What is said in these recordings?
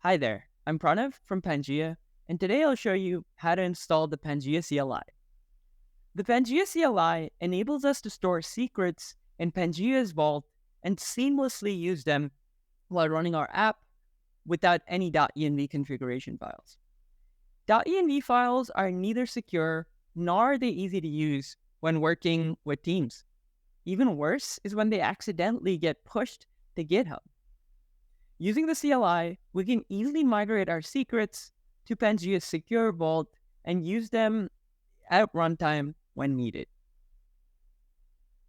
Hi there, I'm Pranav from Pangea, and today I'll show you how to install the Pangea CLI. The Pangea CLI enables us to store secrets in Pangea's vault and seamlessly use them while running our app without any .env configuration files. .env files are neither secure nor are they easy to use when working with teams. Even worse is when they accidentally get pushed to GitHub. Using the CLI, we can easily migrate our secrets to Pangea's secure vault and use them at runtime when needed.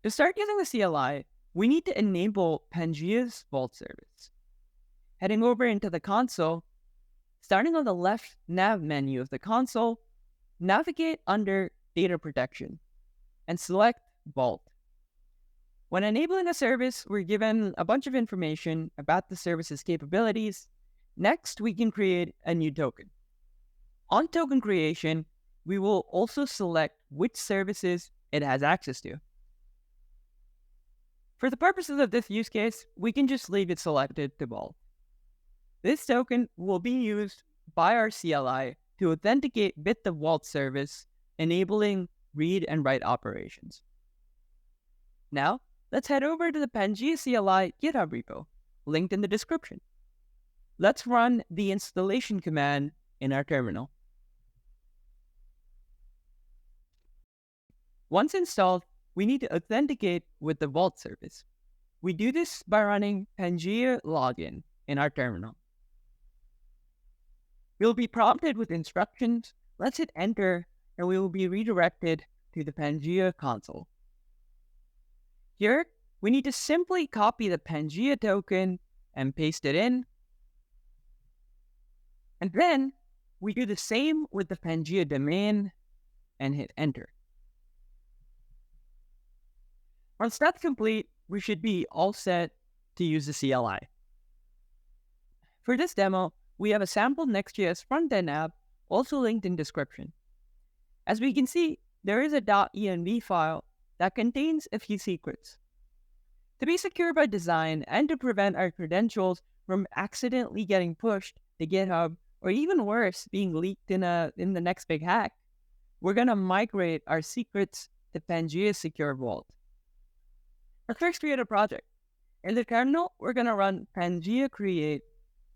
To start using the CLI, we need to enable Pangea's vault service. Heading over into the console, starting on the left nav menu of the console, navigate under Data Protection and select Vault. When enabling a service, we're given a bunch of information about the service's capabilities. Next, we can create a new token. On token creation, we will also select which services it has access to. For the purposes of this use case, we can just leave it selected to Vault. This token will be used by our CLI to authenticate with the Vault service, enabling read and write operations. Now, let's head over to the Pangea CLI GitHub repo, linked in the description. Let's run the installation command in our terminal. Once installed, we need to authenticate with the Vault service. We do this by running Pangea login in our terminal. We'll be prompted with instructions. Let's hit enter, and we will be redirected to the Pangea console. Here, we need to simply copy the Pangea token and paste it in. And then we do the same with the Pangea domain and hit enter. Once that's complete, we should be all set to use the CLI. For this demo, we have a sample Next.js front-end app, also linked in description. As we can see, there is a .env file that contains a few secrets. To be secure by design and to prevent our credentials from accidentally getting pushed to GitHub, or even worse, being leaked in the next big hack, we're going to migrate our secrets to Pangea's secure vault. Let's first create a project. In the terminal, we're going to run Pangea create.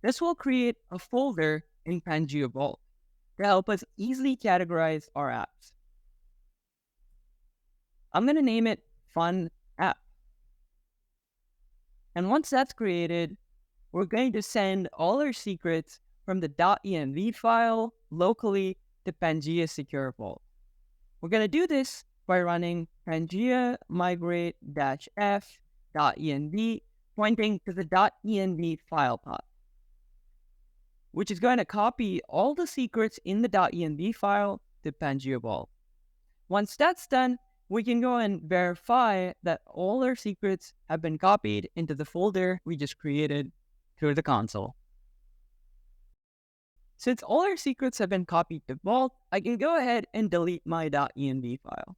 This will create a folder in Pangea vault to help us easily categorize our apps. I'm going to name it Fun App. And once that's created, we're going to send all our secrets from the .env file locally to Pangea secure vault. We're going to do this by running Pangea migrate-f.env, pointing to the .env file path, which is going to copy all the secrets in the .env file to Pangea vault. Once that's done, we can go and verify that all our secrets have been copied into the folder we just created through the console. Since all our secrets have been copied to Vault, I can go ahead and delete my .env file.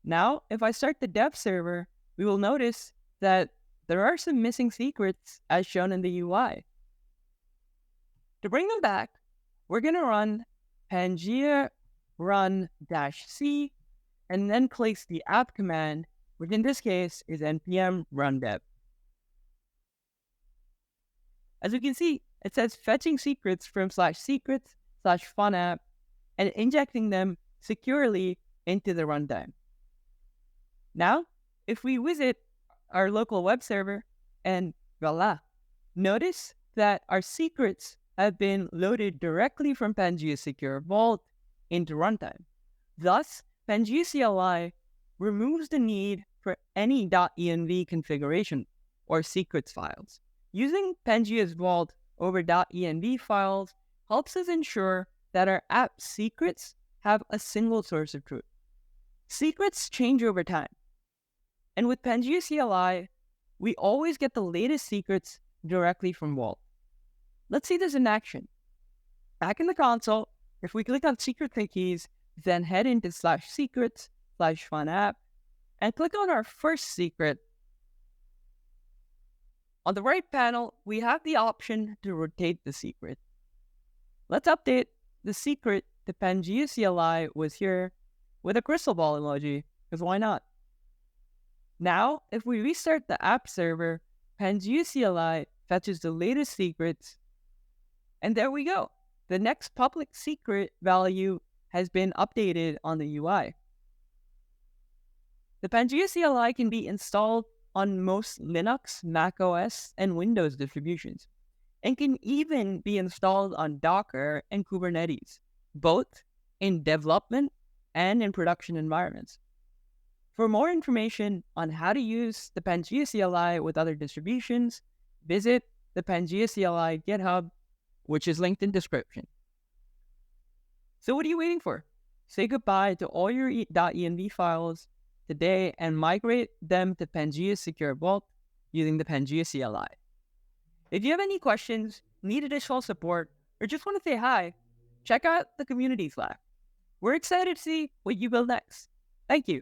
Now, if I start the dev server, we will notice that there are some missing secrets as shown in the UI. To bring them back, we're going to run Pangea run-c and then place the app command, which in this case is npm run dev. As you can see, it says fetching secrets from /secrets/funapp and injecting them securely into the runtime. Now, if we visit our local web server and voila, notice that our secrets have been loaded directly from Pangea Secure Vault into runtime. Thus, Pangea CLI removes the need for any .env configuration or secrets files. Using Pangea's Vault over .env files helps us ensure that our app secrets have a single source of truth. Secrets change over time. And with Pangea CLI, we always get the latest secrets directly from Vault. Let's see this in action. Back in the console, if we click on secret keys, then head into /secrets/funapp and click on our first secret. On the right panel, we have the option to rotate the secret. Let's update the secret to Pangea CLI with here with a crystal ball emoji, because why not? Now, if we restart the app server, Pangea CLI fetches the latest secrets, and there we go. The next public secret value has been updated on the UI. The Pangea CLI can be installed on most Linux, Mac OS, and Windows distributions, and can even be installed on Docker and Kubernetes, both in development and in production environments. For more information on how to use the Pangea CLI with other distributions, visit the Pangea CLI GitHub, which is linked in description. So what are you waiting for? Say goodbye to all your .env files today and migrate them to Pangea Secure Vault using the Pangea CLI. If you have any questions, need additional support, or just want to say hi, check out the community Slack. We're excited to see what you build next. Thank you.